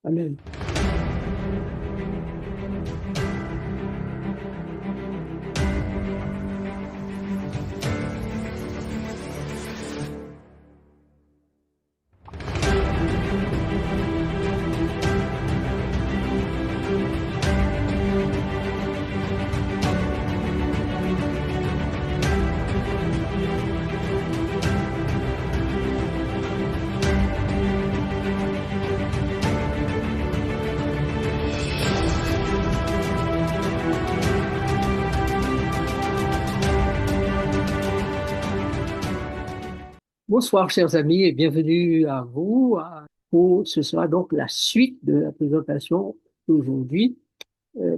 Amen. Bonsoir, chers amis, et bienvenue à vous pour ce sera donc la suite de la présentation d'aujourd'hui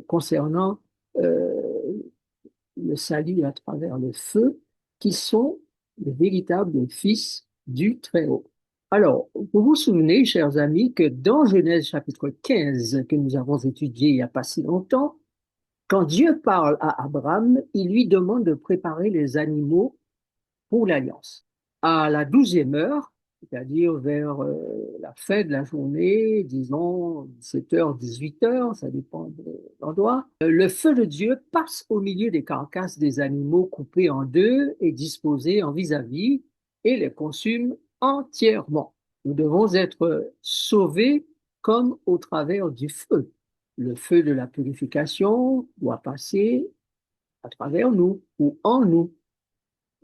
concernant euh, le salut à travers le feu, qui sont les véritables fils du Très-Haut. Alors, vous vous souvenez, chers amis, que dans Genèse chapitre 15, que nous avons étudié il n'y a pas si longtemps, quand Dieu parle à Abraham, il lui demande de préparer les animaux pour l'alliance. À la 12e heure, c'est-à-dire vers la fin de la journée, disons 17h, 18h, ça dépend de l'endroit, le feu de Dieu passe au milieu des carcasses des animaux coupés en deux et disposés en vis-à-vis et les consume entièrement. Nous devons être sauvés comme au travers du feu. Le feu de la purification doit passer à travers nous ou en nous.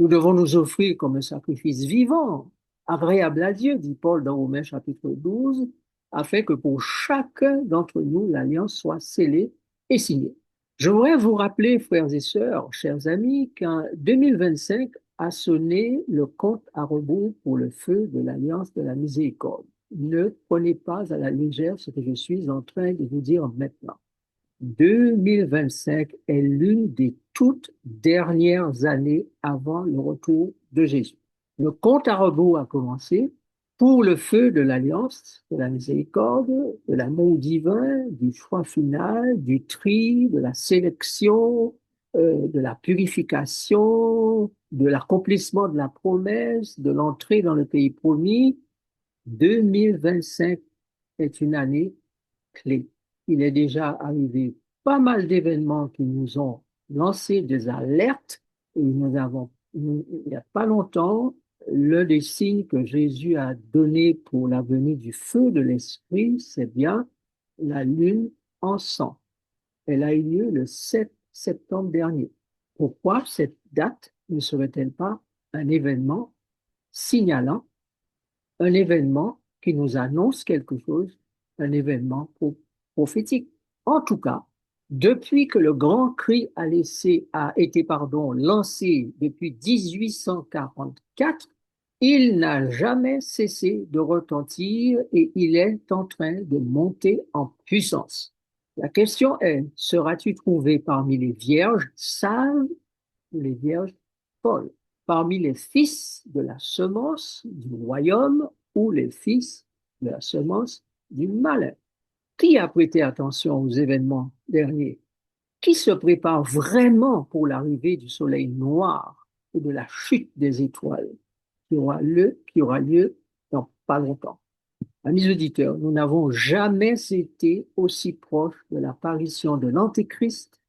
Nous devons nous offrir comme un sacrifice vivant, agréable à Dieu, dit Paul dans Romains chapitre 12, afin que pour chacun d'entre nous, l'alliance soit scellée et signée. Je voudrais vous rappeler, frères et sœurs, chers amis, qu'en 2025 a sonné le compte à rebours pour le feu de l'alliance de la miséricorde. Ne prenez pas à la légère ce que je suis en train de vous dire maintenant. 2025 est l'une des toutes dernières années avant le retour de Jésus. Le compte à rebours a commencé pour le feu de l'alliance, de la miséricorde, de l'amour divin, du choix final, du tri, de la sélection, de la purification, de l'accomplissement de la promesse, de l'entrée dans le pays promis. 2025 est une année clé. Il est déjà arrivé pas mal d'événements qui nous ont lancé des alertes et il n'y a pas longtemps, l'un des signes que Jésus a donné pour la venue du feu de l'Esprit, c'est bien la lune en sang. Elle a eu lieu le 7 septembre dernier. Pourquoi cette date ne serait-elle pas un événement signalant, un événement qui nous annonce quelque chose, un événement prophétique? En tout cas, depuis que le grand cri a été lancé depuis 1844, il n'a jamais cessé de retentir et il est en train de monter en puissance. La question est, seras-tu trouvé parmi les vierges sages ou les vierges folles, parmi les fils de la semence du royaume ou les fils de la semence du malin? Qui a prêté attention aux événements derniers? Qui se prépare vraiment pour l'arrivée du soleil noir et de la chute des étoiles qui aura lieu dans pas longtemps? Amis auditeurs, nous n'avons jamais été aussi proches de l'apparition de l'Antéchrist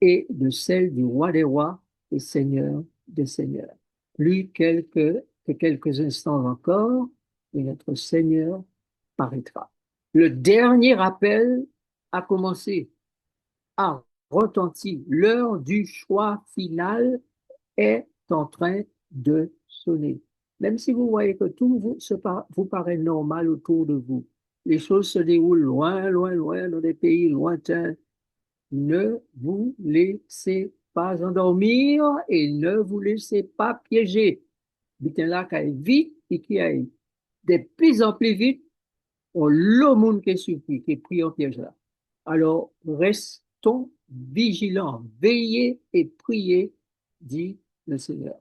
et de celle du roi des rois et seigneur des seigneurs. Que quelques instants encore, et notre Seigneur paraîtra. Le dernier appel a commencé, a retenti. L'heure du choix final est en train de sonner. Même si vous voyez que vous paraît normal autour de vous, les choses se déroulent loin, loin, loin, dans des pays lointains. Ne vous laissez pas endormir et ne vous laissez pas piéger. Bitin là, qui est vite et qui est de plus en plus vite, on le monde qui est surpris, qui est pris en piège là. Alors, restons vigilants, veillez et priez, dit le Seigneur.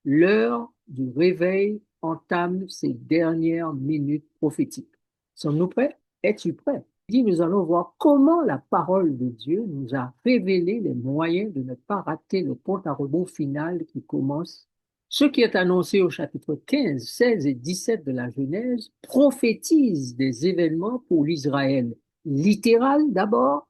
L'heure du réveil entame ses dernières minutes prophétiques. Sommes-nous prêts? Es-tu prêt? Dit, nous allons voir comment la parole de Dieu nous a révélé les moyens de ne pas rater le compte à rebours final qui commence Ce qui est annoncé au chapitre 15, 16 et 17 de la Genèse prophétise des événements pour l'Israël littéral d'abord,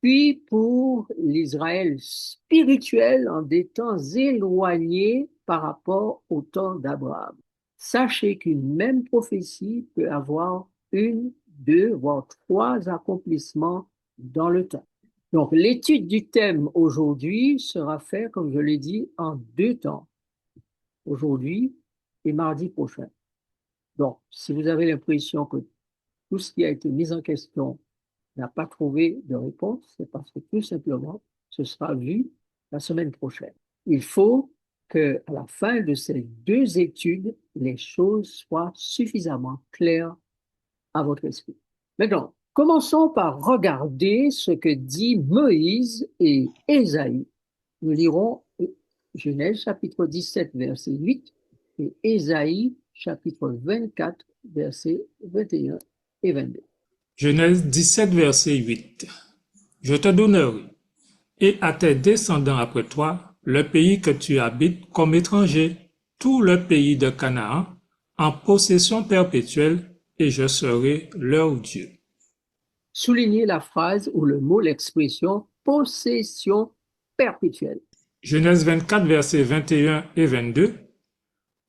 puis pour l'Israël spirituel en des temps éloignés par rapport au temps d'Abraham. Sachez qu'une même prophétie peut avoir une, deux, voire trois accomplissements dans le temps. Donc, l'étude du thème aujourd'hui sera faite, comme je l'ai dit, en deux temps, aujourd'hui et mardi prochain. Donc, si vous avez l'impression que tout ce qui a été mis en question n'a pas trouvé de réponse, c'est parce que tout simplement, ce sera vu la semaine prochaine. Il faut qu'à la fin de ces deux études, les choses soient suffisamment claires à votre esprit. Maintenant, commençons par regarder ce que dit Moïse et Ésaïe. Nous lirons Genèse chapitre 17, verset 8 et Ésaïe chapitre 24, verset 21 et 22. Genèse 17, verset 8. Je te donnerai, et à tes descendants après toi, le pays que tu habites comme étranger, tout le pays de Canaan, en possession perpétuelle, et je serai leur Dieu. Soulignez la phrase ou le mot, l'expression possession perpétuelle. Genèse 24, versets 21 et 22.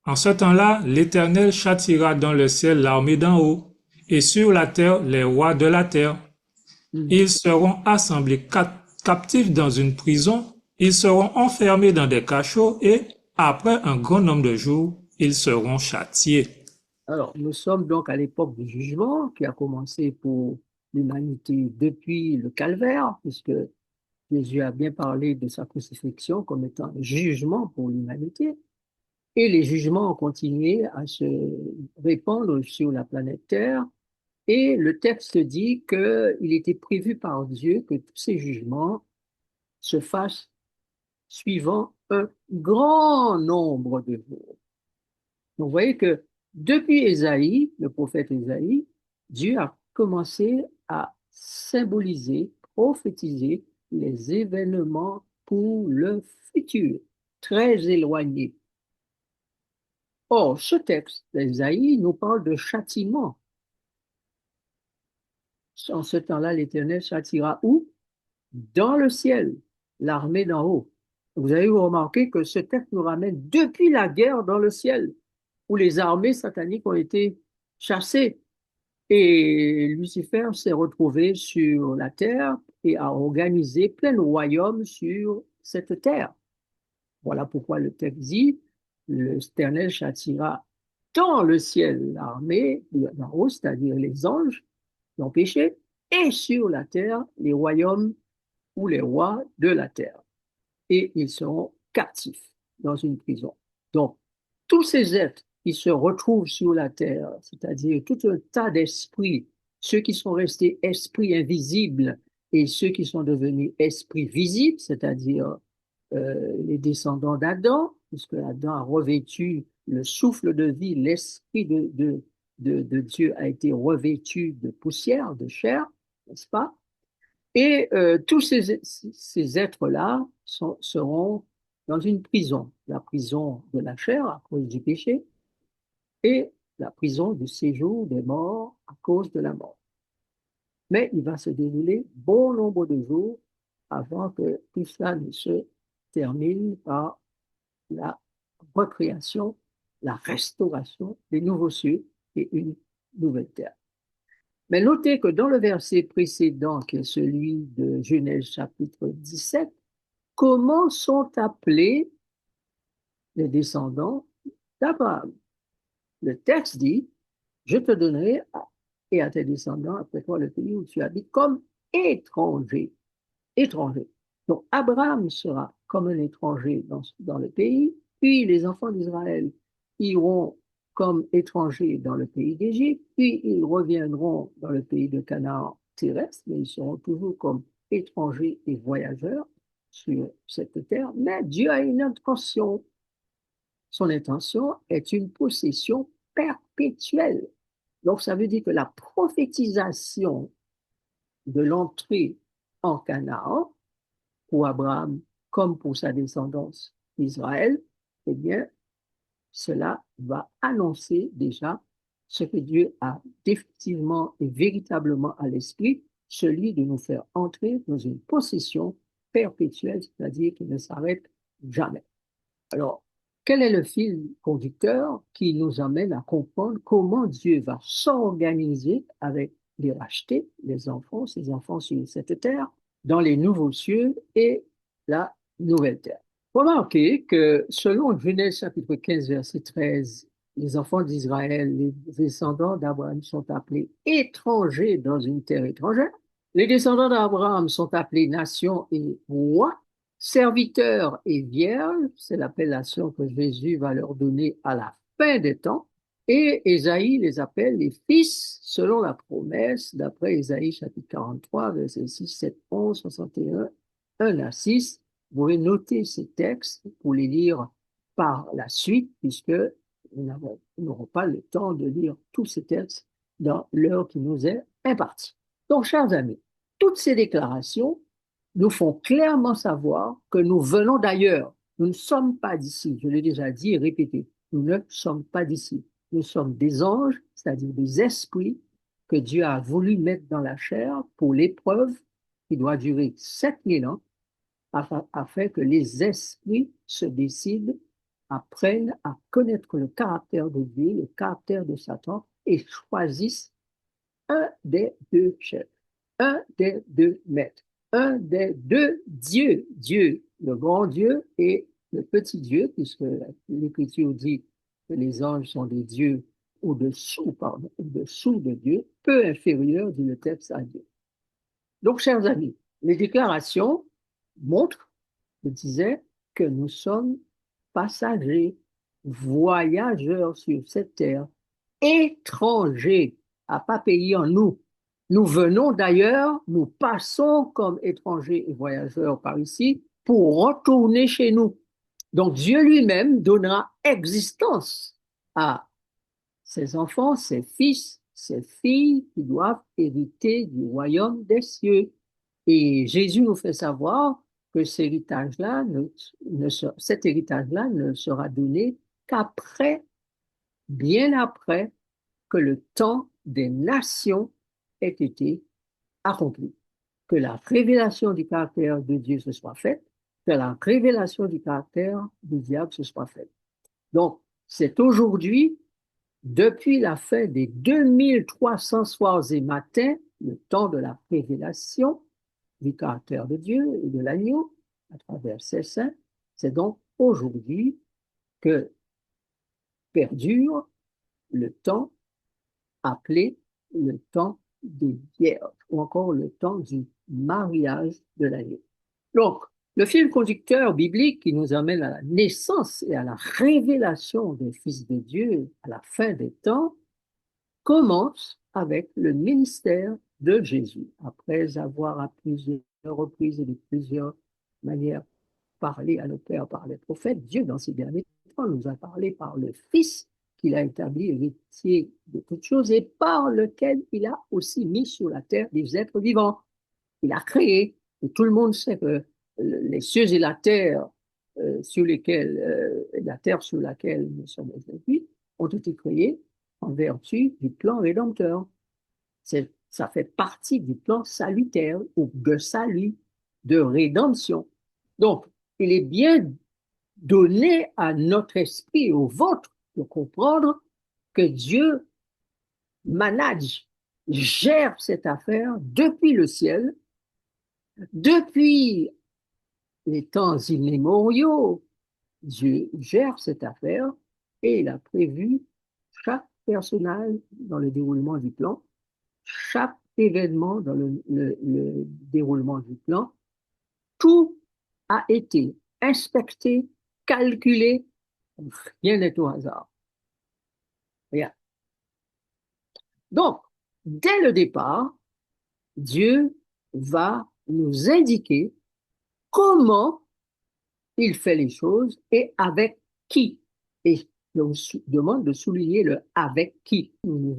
En ce temps-là, l'Éternel châtiera dans le ciel l'armée d'en haut, et sur la terre les rois de la terre. Ils seront assemblés captifs dans une prison, ils seront enfermés dans des cachots, et après un grand nombre de jours, ils seront châtiés. Alors, nous sommes donc à l'époque du jugement qui a commencé pour l'humanité depuis le calvaire, puisque Jésus a bien parlé de sa crucifixion comme étant un jugement pour l'humanité. Et les jugements ont continué à se répandre sur la planète Terre. Et le texte dit qu'il était prévu par Dieu que tous ces jugements se fassent suivant un grand nombre de jours. Donc, vous voyez que depuis Ésaïe, le prophète Ésaïe, Dieu a commencé à symboliser, prophétiser les événements pour le futur, très éloignés. Or, ce texte d'Ésaïe nous parle de châtiment. En ce temps-là, l'Éternel châtira où? Dans le ciel, l'armée d'en haut. Vous avez remarqué que ce texte nous ramène depuis la guerre dans le ciel, où les armées sataniques ont été chassées. Et Lucifer s'est retrouvé sur la terre et a organisé plein de royaumes sur cette terre. Voilà pourquoi le texte dit, l'Éternel châtira dans le ciel l'armée d'en haut, c'est-à-dire les anges qui ont péché, et sur la terre les royaumes ou les rois de la terre. Et ils seront captifs dans une prison. Donc, tous ces êtres qui se retrouvent sur la terre, c'est-à-dire tout un tas d'esprits, ceux qui sont restés esprits invisibles et ceux qui sont devenus esprits visibles, c'est-à-dire les descendants d'Adam, puisque Adam a revêtu le souffle de vie, l'esprit de Dieu a été revêtu de poussière, de chair, n'est-ce pas? Et tous ces êtres-là seront dans une prison, la prison de la chair à cause du péché et la prison du séjour des morts à cause de la mort. Mais il va se dérouler bon nombre de jours avant que tout cela ne se termine par la recréation, la restauration des nouveaux cieux et une nouvelle terre. Mais notez que dans le verset précédent, qui est celui de Genèse chapitre 17, comment sont appelés les descendants d'Abraham? Le texte dit, je te donnerai et à tes descendants après toi le pays où tu habites comme étranger. Étranger. Donc Abraham sera comme un étranger dans le pays, puis les enfants d'Israël iront comme étrangers dans le pays d'Égypte, puis ils reviendront dans le pays de Canaan terrestre, mais ils seront toujours comme étrangers et voyageurs sur cette terre. Mais Dieu a une intention. Son intention est une possession perpétuelle. Donc ça veut dire que la prophétisation de l'entrée en Canaan pour Abraham comme pour sa descendance Israël, eh bien, cela va annoncer déjà ce que Dieu a définitivement et véritablement à l'esprit, celui de nous faire entrer dans une possession perpétuelle, c'est-à-dire qui ne s'arrête jamais. Alors, quel est le fil conducteur qui nous amène à comprendre comment Dieu va s'organiser avec les rachetés, les enfants, ses enfants sur cette terre, dans les nouveaux cieux et la nouvelle terre? Remarquez que selon Genèse chapitre 15, verset 13, les enfants d'Israël, les descendants d'Abraham sont appelés étrangers dans une terre étrangère. Les descendants d'Abraham sont appelés nations et rois. Serviteurs et vierges, c'est l'appellation que Jésus va leur donner à la fin des temps. Et Ésaïe les appelle les fils selon la promesse, d'après Ésaïe chapitre 43, versets 6, 7, 11, 61, 1 à 6. Vous pouvez noter ces textes pour les lire par la suite, puisque nous n'aurons pas le temps de lire tous ces textes dans l'heure qui nous est impartie. Donc, chers amis, toutes ces déclarations nous font clairement savoir que nous venons d'ailleurs. Nous ne sommes pas d'ici. Je l'ai déjà dit et répété. Nous ne sommes pas d'ici. Nous sommes des anges, c'est-à-dire des esprits que Dieu a voulu mettre dans la chair pour l'épreuve qui doit durer 7000 ans afin que les esprits se décident, apprennent à connaître le caractère de Dieu, le caractère de Satan et choisissent un des deux chefs, un des deux maîtres, un des deux dieux, Dieu, le grand Dieu et le petit Dieu, puisque l'Écriture dit que les anges sont des dieux au-dessous de Dieu, peu inférieurs, dit le texte, à Dieu. Donc, chers amis, les déclarations montrent, je disais, que nous sommes passagers, voyageurs sur cette terre, étrangers à pas payer en nous. Nous venons d'ailleurs, nous passons comme étrangers et voyageurs par ici pour retourner chez nous. Donc Dieu lui-même donnera existence à ses enfants, ses fils, ses filles qui doivent hériter du royaume des cieux. Et Jésus nous fait savoir que cet héritage-là ne sera donné qu'après, bien après que le temps des nations ait été accompli. Que la révélation du caractère de Dieu se soit faite, que la révélation du caractère du diable se soit faite. Donc, c'est aujourd'hui, depuis la fin des 2300 soirs et matins, le temps de la révélation du caractère de Dieu et de l'agneau à travers ses saints, c'est donc aujourd'hui que perdure le temps appelé le temps des vierges ou encore le temps du mariage de l'agneau. Donc, le fil conducteur biblique qui nous amène à la naissance et à la révélation des fils de Dieu à la fin des temps commence avec le ministère de Jésus. Après avoir à plusieurs reprises et de plusieurs manières parlé à nos pères par les prophètes, Dieu, dans ces derniers temps, nous a parlé par le Fils qu'il a établi héritier de toutes choses et par lequel il a aussi mis sur la terre des êtres vivants. Il a créé, et tout le monde sait que les cieux et la terre la terre sur laquelle nous sommes aujourd'hui ont été créés en vertu du plan rédempteur. Ça fait partie du plan salutaire ou de salut, de rédemption. Donc, il est bien donné à notre esprit et au vôtre de comprendre que Dieu manage, gère cette affaire depuis le ciel, depuis les temps immémoriaux. Dieu gère cette affaire et il a prévu chaque personnage dans le déroulement du plan, chaque événement dans le déroulement du plan. Tout a été inspecté, calculé, rien n'est au hasard. Rien. Donc, dès le départ, Dieu va nous indiquer comment il fait les choses et avec qui. Et je vous demande de souligner le avec qui. Nous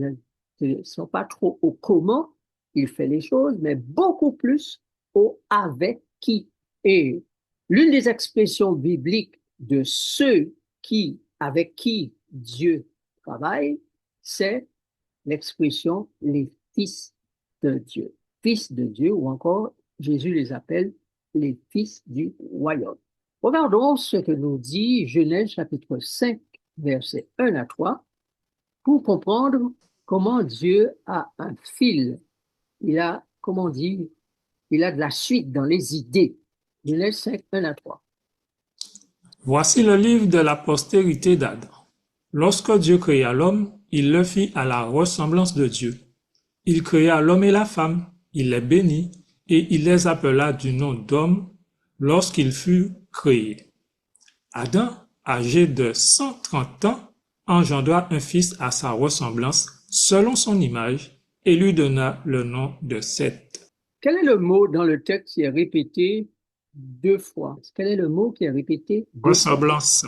ne sommes pas trop au comment il fait les choses, mais beaucoup plus au avec qui. Et l'une des expressions bibliques de ceux qui avec qui Dieu travaille, c'est l'expression les fils de Dieu. Fils de Dieu, ou encore Jésus les appelle les fils du royaume. Regardons ce que nous dit Genèse chapitre 5, versets 1 à 3, pour comprendre comment Dieu a un fil. Il a, comment dire, il a de la suite dans les idées. Genèse 5, 1 à 3. Voici le livre de la postérité d'Adam. Lorsque Dieu créa l'homme, il le fit à la ressemblance de Dieu. Il créa l'homme et la femme, il les bénit, et il les appela du nom d'homme lorsqu'il fut créé. Adam, âgé de 130 ans, engendra un fils à sa ressemblance, selon son image, et lui donna le nom de Seth. Quel est le mot dans le texte qui est répété 2 fois? Quel est le mot qui est répété 2 fois? Ressemblance.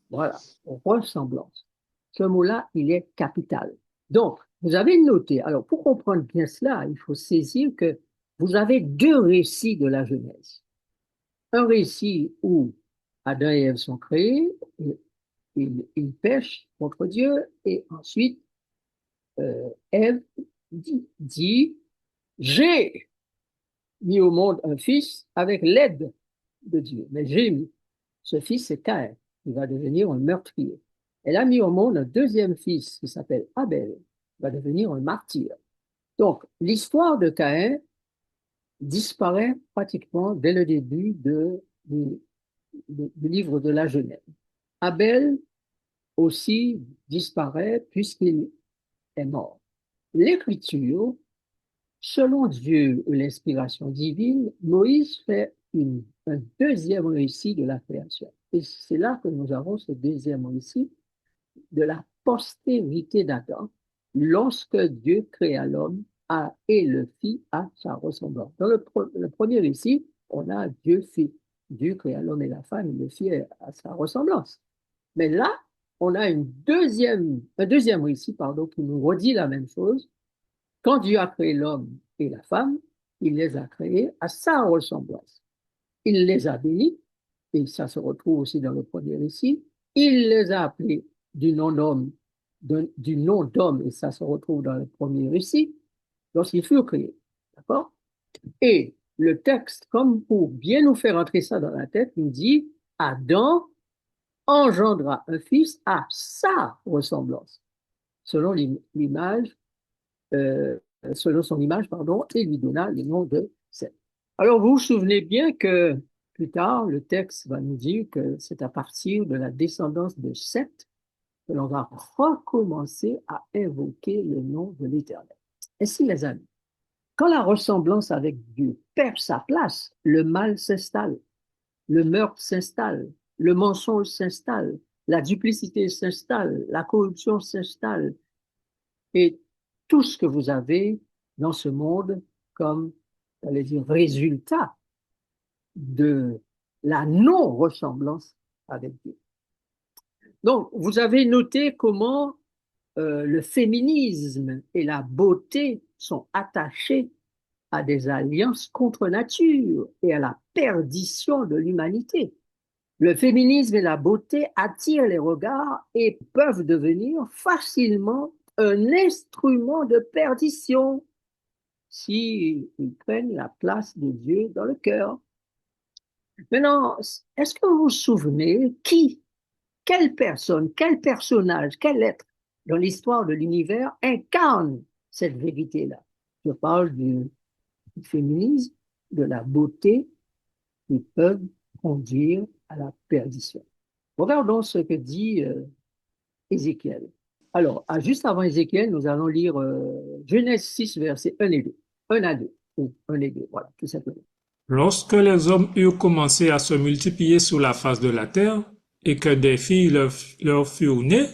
Voilà, ressemblance. Ce mot-là, il est capital. Donc, vous avez noté, alors pour comprendre bien cela, il faut saisir que vous avez 2 récits de la Genèse. Un récit où Adam et Ève sont créés, ils pêchent contre Dieu, et ensuite, Ève dit, j'ai mis au monde un fils avec l'aide de Dieu, mais j'ai mis. Ce fils, c'est Caïn, qui va devenir un meurtrier. Elle a mis au monde un deuxième fils qui s'appelle Abel, qui va devenir un martyr. Donc, l'histoire de Caïn disparaît pratiquement dès le début du livre de la Genèse. Abel aussi disparaît puisqu'il est mort. L'écriture, selon Dieu et l'inspiration divine, Moïse fait un deuxième récit de la création. Et c'est là que nous avons ce deuxième récit de la postérité d'Adam, lorsque Dieu créa l'homme et le fit à sa ressemblance. Dans le premier récit, on a Dieu fit. Dieu créa l'homme et la femme, il le fit à sa ressemblance. Mais là, on a un deuxième récit, qui nous redit la même chose. Quand Dieu a créé l'homme et la femme, il les a créés à sa ressemblance. Il les a bénis, et ça se retrouve aussi dans le premier récit. Il les a appelés du nom d'homme, et ça se retrouve dans le premier récit, lorsqu'ils furent créés. D'accord? Et le texte, comme pour bien nous faire entrer ça dans la tête, nous dit Adam engendra un fils à sa ressemblance, selon l'image, selon son image, et lui donna le nom de Seth. Alors, vous vous souvenez bien que plus tard, le texte va nous dire que c'est à partir de la descendance de Seth que l'on va recommencer à invoquer le nom de l'Éternel. Ainsi, les amis, quand la ressemblance avec Dieu perd sa place, le mal s'installe, le meurtre s'installe, le mensonge s'installe, la duplicité s'installe, la corruption s'installe, et tout ce que vous avez dans ce monde comme, résultat de la non-ressemblance avec Dieu. Donc, vous avez noté comment le féminisme et la beauté sont attachés à des alliances contre nature et à la perdition de l'humanité. Le féminisme et la beauté attirent les regards et peuvent devenir facilement un instrument de perdition s'ils prennent la place de Dieu dans le cœur. Maintenant, est-ce que vous vous souvenez quelle personne, quel personnage, quel être dans l'histoire de l'univers incarne cette vérité-là? Je parle du féminisme, de la beauté qui peuvent conduire à la perdition. Regardons ce que dit Ézéchiel. Alors, juste avant Ézéchiel, nous allons lire Genèse 6, versets 1 et 2. 1 à 2, ou 1 et 2, voilà, tout simplement. Lorsque les hommes eurent commencé à se multiplier sur la face de la terre, et que des filles leur furent nées,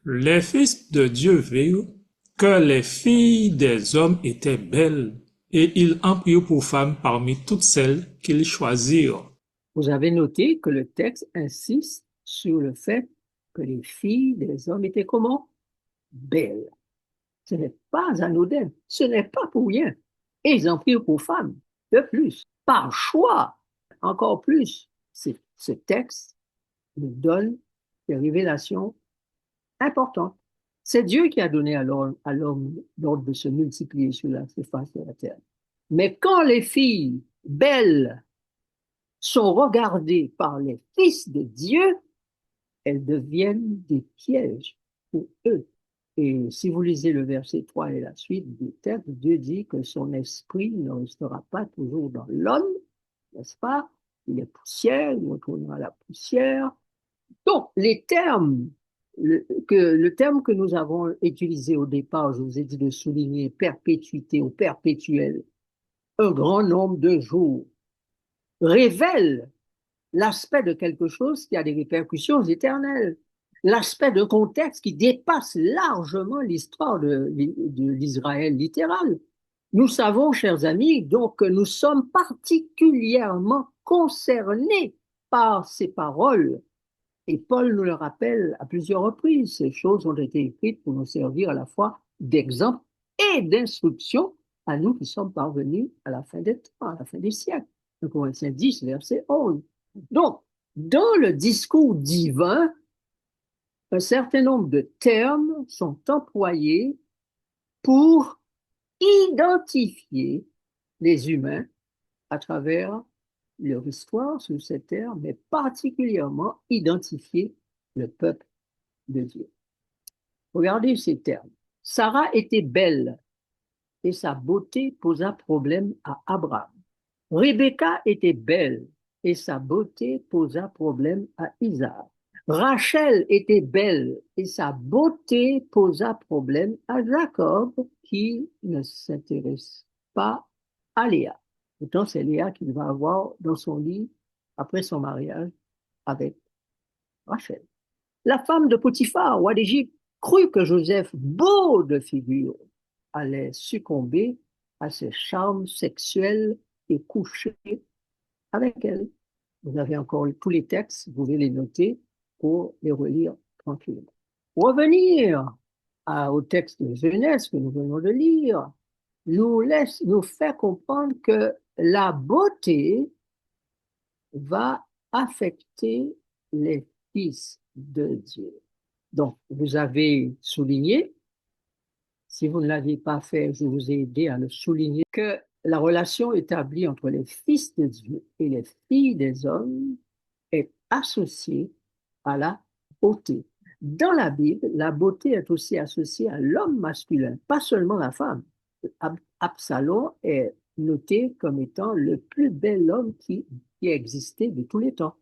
les fils de Dieu virent que les filles des hommes étaient belles, et ils en prirent pour femmes parmi toutes celles qu'ils choisirent. Vous avez noté que le texte insiste sur le fait que les filles des hommes étaient comment? Belles. Ce n'est pas anodin, ce n'est pas pour rien. Et ils en prirent pour femmes. De plus, par choix, encore plus, ce texte nous donne des révélations importantes. C'est Dieu qui a donné à l'homme l'ordre de se multiplier sur la surface de la terre. Mais quand les filles belles sont regardées par les fils de Dieu, elles deviennent des pièges pour eux. Et si vous lisez le verset 3 et la suite du texte, Dieu dit que son esprit ne restera pas toujours dans l'homme, n'est-ce pas? Il est poussière, il retournera à la poussière. Donc, le terme que nous avons utilisé au départ, je vous ai dit de souligner perpétuité ou perpétuel, un grand nombre de jours, révèle l'aspect de quelque chose qui a des répercussions éternelles, l'aspect de contexte qui dépasse largement l'histoire de l'Israël littéral. Nous savons, chers amis, donc que nous sommes particulièrement concernés par ces paroles. Et Paul nous le rappelle à plusieurs reprises. Ces choses ont été écrites pour nous servir à la fois d'exemple et d'instruction à nous qui sommes parvenus à la fin des temps, à la fin des siècles. Le Corinthiens 10, verset 11. Donc, dans le discours divin, un certain nombre de termes sont employés pour identifier les humains à travers leur histoire sur cette terre, mais particulièrement identifier le peuple de Dieu. Regardez ces termes. Sarah était belle et sa beauté posa problème à Abraham. Rebecca était belle et sa beauté posa problème à Isaac. Rachel était belle et sa beauté posa problème à Jacob qui ne s'intéresse pas à Léa. Pourtant, c'est Léa qu'il va avoir dans son lit après son mariage avec Rachel. La femme de Potiphar, roi d'Égypte, crut que Joseph, beau de figure, allait succomber à ses charmes sexuels et coucher avec elle. Vous avez encore tous les textes, vous pouvez les noter pour les relire tranquillement. Revenir au texte de Genèse que nous venons de lire nous fait comprendre que la beauté va affecter les fils de Dieu. Donc, vous avez souligné, si vous ne l'aviez pas fait, je vous ai aidé à le souligner, que la relation établie entre les fils de Dieu et les filles des hommes est associée à la beauté. Dans la Bible, la beauté est aussi associée à l'homme masculin, pas seulement la femme. Absalom est noté comme étant le plus bel homme qui existait de tous les temps.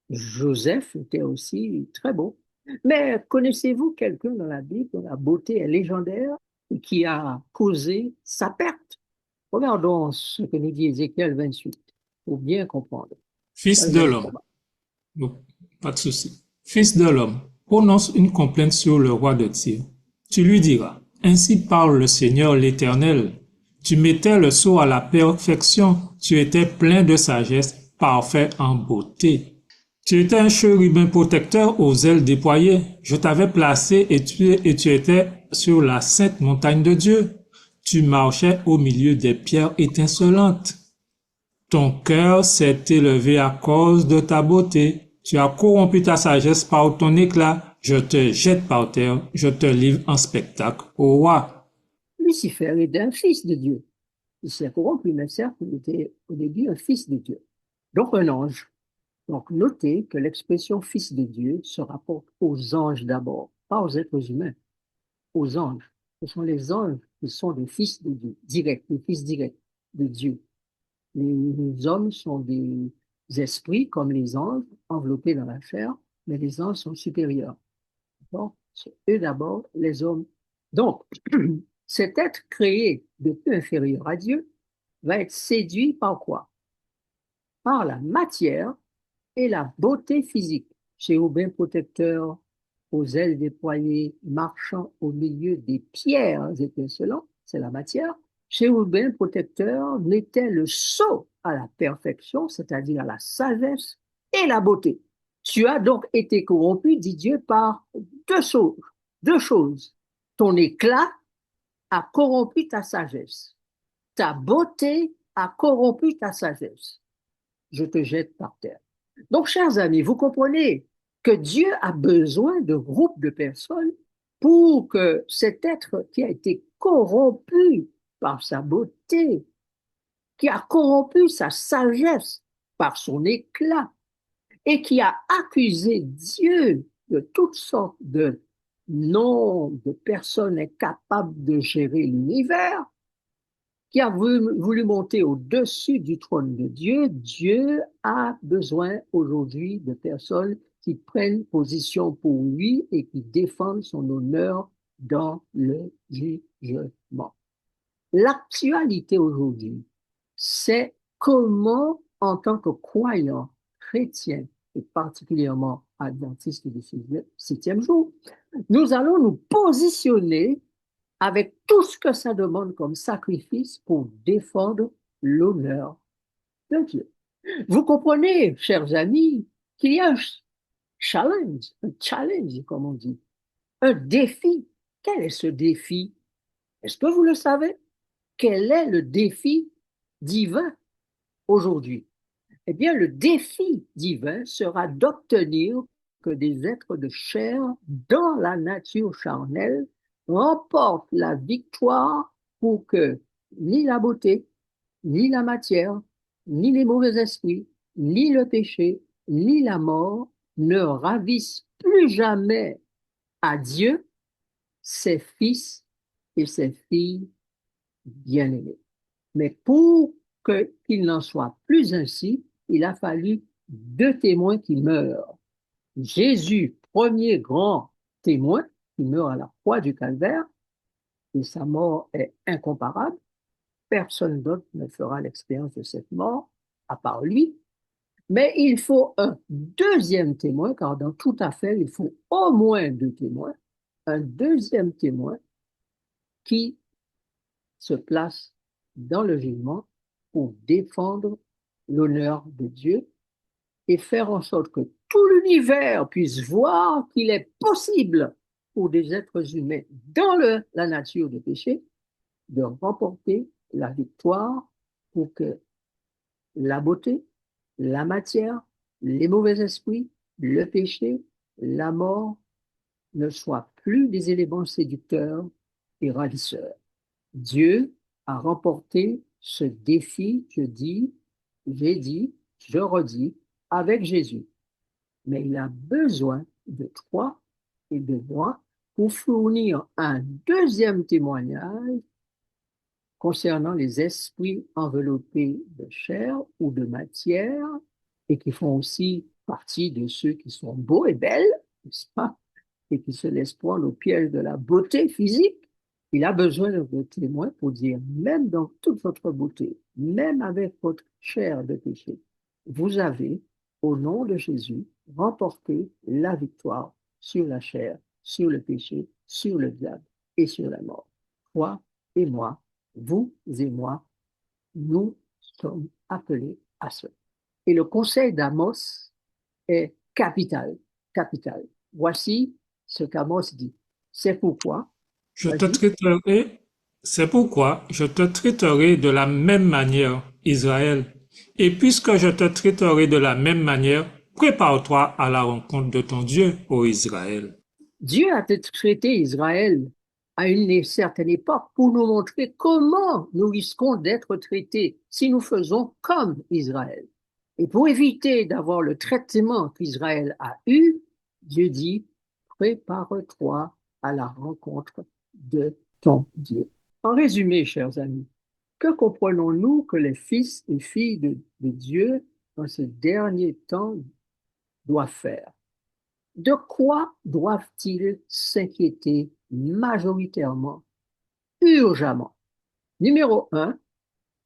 Joseph était aussi très beau. Mais connaissez-vous quelqu'un dans la Bible dont la beauté est légendaire et qui a causé sa perte? Regardons ce que nous dit Ézéchiel 28 pour bien comprendre. Fils de l'homme. Non, pas de souci. Fils de l'homme, prononce une complainte sur le roi de Tyr. Tu lui diras, ainsi parle le Seigneur l'Éternel. Tu mettais le sceau à la perfection, tu étais plein de sagesse, parfait en beauté. Tu étais un chérubin protecteur aux ailes déployées. Je t'avais placé et tu étais sur la sainte montagne de Dieu. Tu marchais au milieu des pierres étincelantes. Ton cœur s'est élevé à cause de ta beauté. Tu as corrompu ta sagesse par ton éclat. Je te jette par terre, je te livre en spectacle au roi. Lucifer était un fils de Dieu. Il s'est corrompu, mais certes, il était au début un fils de Dieu. Donc un ange. Donc notez que l'expression fils de Dieu se rapporte aux anges d'abord, pas aux êtres humains, aux anges. Ce sont les anges qui sont des fils de Dieu, directs, des fils directs de Dieu. Les hommes sont des esprits comme les anges, enveloppés dans la chair, mais les anges sont supérieurs. Donc, c'est eux d'abord, les hommes. Donc, cet être créé de peu inférieur à Dieu va être séduit par quoi? Par la matière et la beauté physique. Chérubin protecteur, aux ailes déployées, marchant au milieu des pierres étincelantes, c'est la matière. Chérubin protecteur mettait le sceau à la perfection, c'est-à-dire à la sagesse et la beauté. Tu as donc été corrompu, dit Dieu, par deux choses. Ton éclat a corrompu ta sagesse. Ta beauté a corrompu ta sagesse. Je te jette par terre. Donc, chers amis, vous comprenez que Dieu a besoin de groupes de personnes pour que cet être qui a été corrompu par sa beauté, qui a corrompu sa sagesse par son éclat et qui a accusé Dieu de toutes sortes de noms de personnes incapables de gérer l'univers, qui a voulu monter au-dessus du trône de Dieu, Dieu a besoin aujourd'hui de personnes qui prennent position pour lui et qui défendent son honneur dans le jugement. L'actualité aujourd'hui, c'est comment, en tant que croyants chrétiens, et particulièrement adventistes du septième jour, nous allons nous positionner avec tout ce que ça demande comme sacrifice pour défendre l'honneur de Dieu. Vous comprenez, chers amis, qu'il y a un challenge, comme on dit, un défi. Quel est ce défi? Est-ce que vous le savez? Quel est le défi divin aujourd'hui? Eh bien, le défi divin sera d'obtenir que des êtres de chair dans la nature charnelle remportent la victoire pour que ni la beauté, ni la matière, ni les mauvais esprits, ni le péché, ni la mort ne ravissent plus jamais à Dieu ses fils et ses filles bien-aimés. Mais pour qu'il n'en soit plus ainsi, il a fallu deux témoins qui meurent. Jésus, premier grand témoin, qui meurt à la croix du Calvaire, et sa mort est incomparable. Personne d'autre ne fera l'expérience de cette mort, à part lui. Mais il faut un deuxième témoin, car dans tout affaire, il faut au moins deux témoins. Un deuxième témoin qui se place dans le jugement pour défendre l'honneur de Dieu et faire en sorte que tout l'univers puisse voir qu'il est possible pour des êtres humains dans la nature de péché de remporter la victoire pour que la beauté, la matière, les mauvais esprits, le péché, la mort ne soient plus des éléments séducteurs et ravisseurs. Dieu a remporté ce défi, j'ai dit, je redis, avec Jésus. Mais il a besoin de toi et de moi pour fournir un deuxième témoignage concernant les esprits enveloppés de chair ou de matière et qui font aussi partie de ceux qui sont beaux et belles, n'est-ce pas, et qui se laissent prendre au piège de la beauté physique. Il a besoin de vos témoins pour dire, même dans toute votre beauté, même avec votre chair de péché, vous avez, au nom de Jésus, remporté la victoire sur la chair, sur le péché, sur le diable et sur la mort. Toi et moi, vous et moi, nous sommes appelés à cela. Et le conseil d'Amos est capital, capital. Voici ce qu'Amos dit. C'est pourquoi, Je te vas-y, traiterai, c'est pourquoi je te traiterai de la même manière, Israël. Et puisque je te traiterai de la même manière, prépare-toi à la rencontre de ton Dieu, ô Israël. Dieu a traité Israël à une certaine époque pour nous montrer comment nous risquons d'être traités si nous faisons comme Israël. Et pour éviter d'avoir le traitement qu'Israël a eu, Dieu dit, prépare-toi à la rencontre de ton Dieu. En résumé, chers amis, que comprenons-nous que les fils et filles de Dieu dans ce dernier temps doivent faire? De quoi doivent-ils s'inquiéter majoritairement, urgemment? Numéro 1,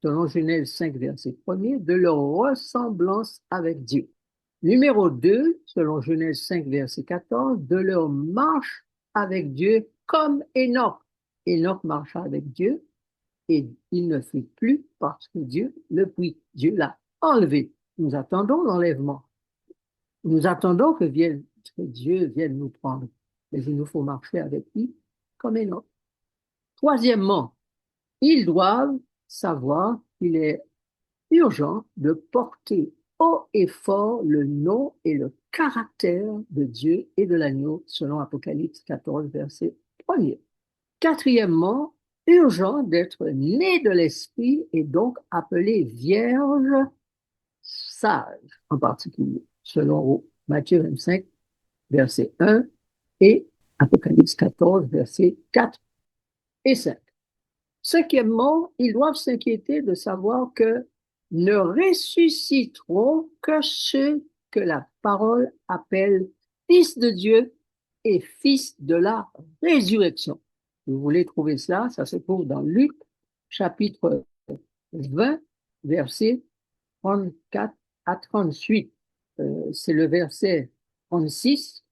selon Genèse 5, verset 1er, de leur ressemblance avec Dieu. Numéro 2, selon Genèse 5, verset 14, de leur marche avec Dieu comme Enoch. Enoch marcha avec Dieu et il ne fut plus parce que Dieu le prit. Dieu l'a enlevé. Nous attendons l'enlèvement. Nous attendons que Dieu vienne nous prendre. Mais il nous faut marcher avec lui comme Enoch. Troisièmement, ils doivent savoir qu'il est urgent de porter haut et fort le nom et le caractère de Dieu et de l'agneau, selon Apocalypse 14, verset 1er. Quatrièmement, urgent d'être né de l'Esprit et donc appelé vierge sage, en particulier, selon Matthieu 25, verset 1 et Apocalypse 14, verset 4 et 5. Cinquièmement, ils doivent s'inquiéter de savoir que ne ressusciteront que ceux que la parole appelle fils de Dieu et fils de la résurrection. Vous voulez trouver cela? Ça se trouve dans Luc, chapitre 20, versets 34 à 38. C'est le verset 36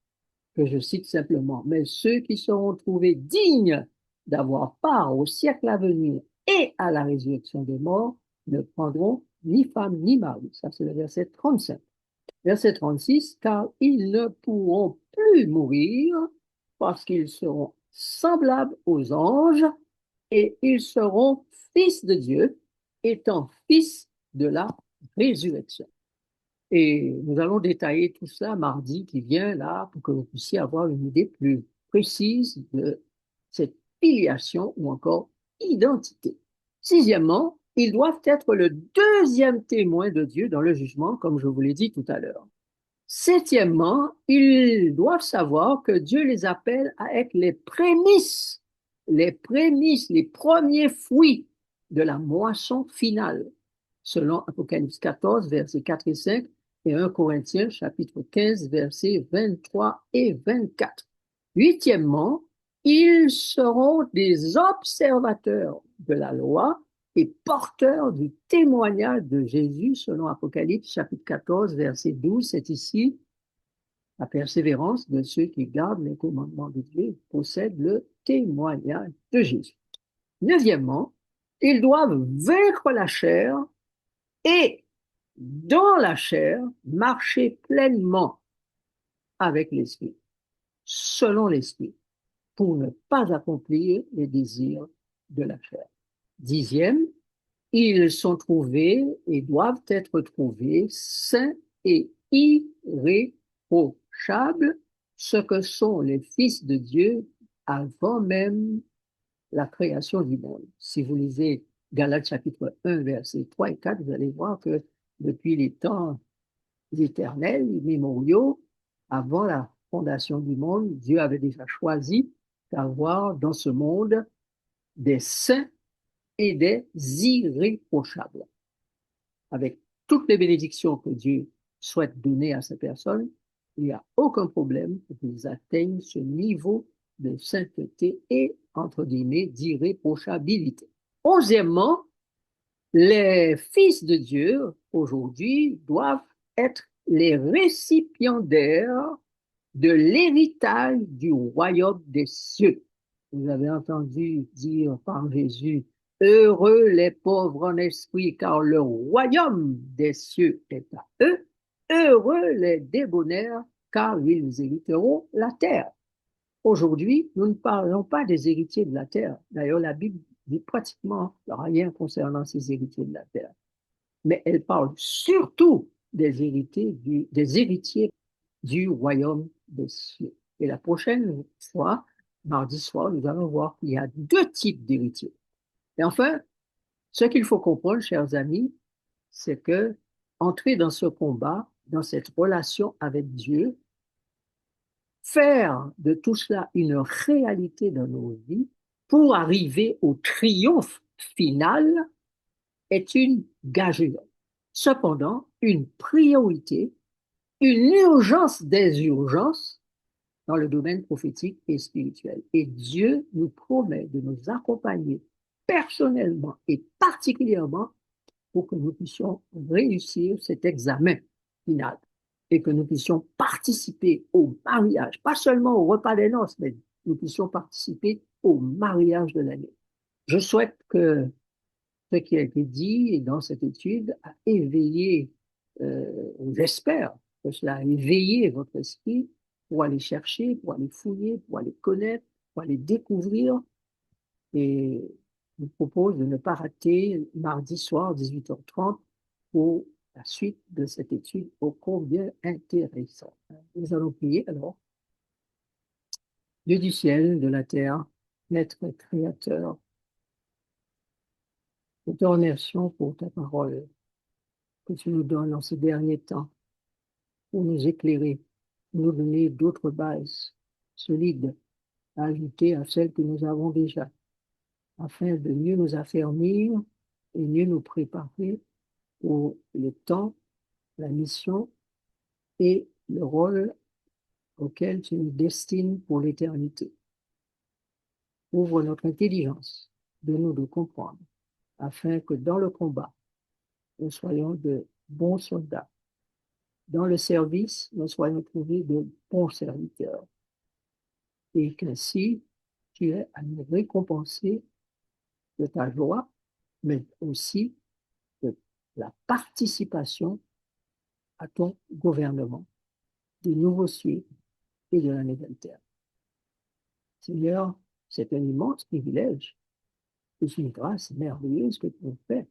que je cite simplement. Mais ceux qui seront trouvés dignes d'avoir part au siècle à venir et à la résurrection des morts ne prendront ni femme ni mari. Ça, c'est le verset 35. Verset 36, car ils ne pourront plus mourir parce qu'ils seront semblables aux anges et ils seront fils de Dieu, étant fils de la résurrection. Et nous allons détailler tout ça mardi qui vient là pour que vous puissiez avoir une idée plus précise de cette filiation ou encore identité. Sixièmement, ils doivent être le deuxième témoin de Dieu dans le jugement, comme je vous l'ai dit tout à l'heure. Septièmement, ils doivent savoir que Dieu les appelle à être les prémices, les premiers fruits de la moisson finale, selon Apocalypse 14, versets 4 et 5, et 1 Corinthiens, chapitre 15, versets 23 et 24. Huitièmement, ils seront des observateurs de la loi et porteurs du témoignage de Jésus, selon Apocalypse chapitre 14, verset 12. C'est ici la persévérance de ceux qui gardent les commandements de Dieu, possèdent le témoignage de Jésus. Neuvièmement, ils doivent vaincre la chair et, dans la chair, marcher pleinement avec l'Esprit, selon l'Esprit, pour ne pas accomplir les désirs de la chair. Dixième, ils sont trouvés et doivent être trouvés saints et irréprochables, ce que sont les fils de Dieu avant même la création du monde. Si vous lisez Galates chapitre 1, versets 3 et 4, vous allez voir que depuis les temps éternels, immémoriaux, avant la fondation du monde, Dieu avait déjà choisi d'avoir dans ce monde des saints et des irréprochables. Avec toutes les bénédictions que Dieu souhaite donner à ces personnes, il n'y a aucun problème pour qu'ils atteignent ce niveau de sainteté et, entre guillemets, d'irréprochabilité. Onzièmement, les fils de Dieu, aujourd'hui, doivent être les récipiendaires de l'héritage du royaume des cieux. Vous avez entendu dire par Jésus, heureux les pauvres en esprit, car le royaume des cieux est à eux. Heureux les débonnaires, car ils hériteront la terre. Aujourd'hui, nous ne parlons pas des héritiers de la terre. D'ailleurs, la Bible dit pratiquement rien concernant ces héritiers de la terre. Mais elle parle surtout des héritiers du royaume des cieux. Et la prochaine fois, mardi soir, nous allons voir qu'il y a deux types d'héritiers. Et enfin, ce qu'il faut comprendre, chers amis, c'est que entrer dans ce combat, dans cette relation avec Dieu, faire de tout cela une réalité dans nos vies pour arriver au triomphe final est une gageure. Cependant, une priorité, une urgence des urgences dans le domaine prophétique et spirituel. Et Dieu nous promet de nous accompagner personnellement et particulièrement pour que nous puissions réussir cet examen final et que nous puissions participer au mariage, pas seulement au repas des noces, mais nous puissions participer au mariage de l'année. Je souhaite que ce qui a été dit dans cette étude a éveillé, j'espère que cela a éveillé votre esprit pour aller chercher, pour aller fouiller, pour aller connaître, pour aller découvrir. Et je vous propose de ne pas rater mardi soir, 18h30, pour la suite de cette étude ô combien intéressante. Nous allons prier alors. Dieu du ciel, de la terre, maître créateur, nous te remercions pour ta parole que tu nous donnes en ces derniers temps pour nous éclairer, nous donner d'autres bases solides à ajouter à celles que nous avons déjà, afin de mieux nous affermir et mieux nous préparer pour le temps, la mission et le rôle auquel tu nous destines pour l'éternité. Ouvre notre intelligence, donne-nous de comprendre, afin que dans le combat, nous soyons de bons soldats. Dans le service, nous soyons trouvés de bons serviteurs. Et qu'ainsi, tu aies à nous récompenser de ta joie, mais aussi de la participation à ton gouvernement, des nouveaux cieux et de la nouvelle terre. Seigneur, c'est un immense privilège, c'est une grâce merveilleuse que tu nous fais.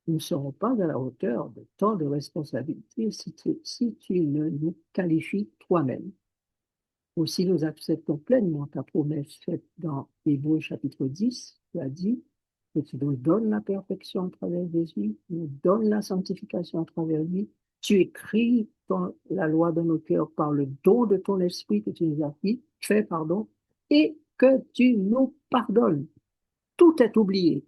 Nous ne serons pas à la hauteur de tant de responsabilités si tu ne nous qualifies toi-même. Aussi, nous acceptons pleinement ta promesse faite dans Hébreux chapitre 10. Tu as dit que tu nous donnes la perfection à travers Jésus, tu nous donnes la sanctification à travers lui. Tu écris la loi dans nos cœurs par le don de ton esprit que tu nous as fait, pardon, et que tu nous pardonnes. Tout est oublié.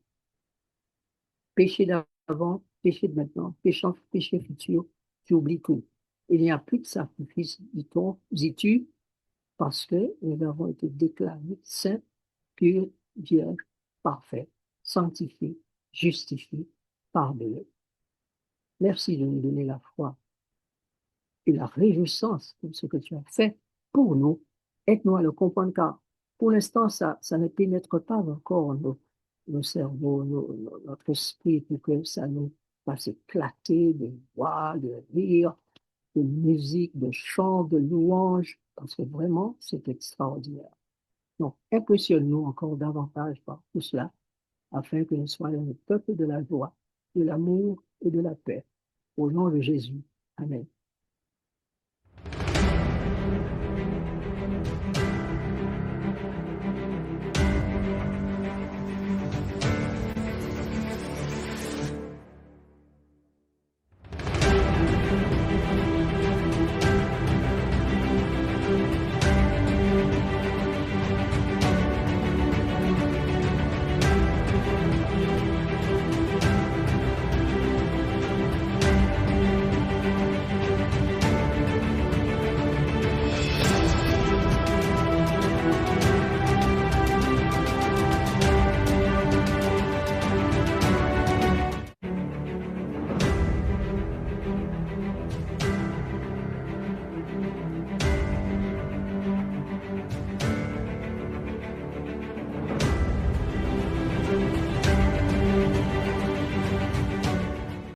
Péché d'avant, péché de maintenant, péché futur, tu oublies tout. Il n'y a plus de sacrifice, dis-tu, parce que nous avons été déclarés saints, purs, vierges, parfaits, sanctifiés, justifiés, pardonnés. Merci de nous donner la foi et la réjouissance de ce que tu as fait pour nous. Aide-nous à le comprendre, car pour l'instant, ça ne pénètre pas encore nos cerveaux, notre esprit, pour que ça nous fasse éclater de voix, de rire, de musique, de chants, de louanges, parce que vraiment, c'est extraordinaire. Donc, impressionne-nous encore davantage par tout cela, afin que nous soyons le peuple de la joie, de l'amour et de la paix. Au nom de Jésus. Amen.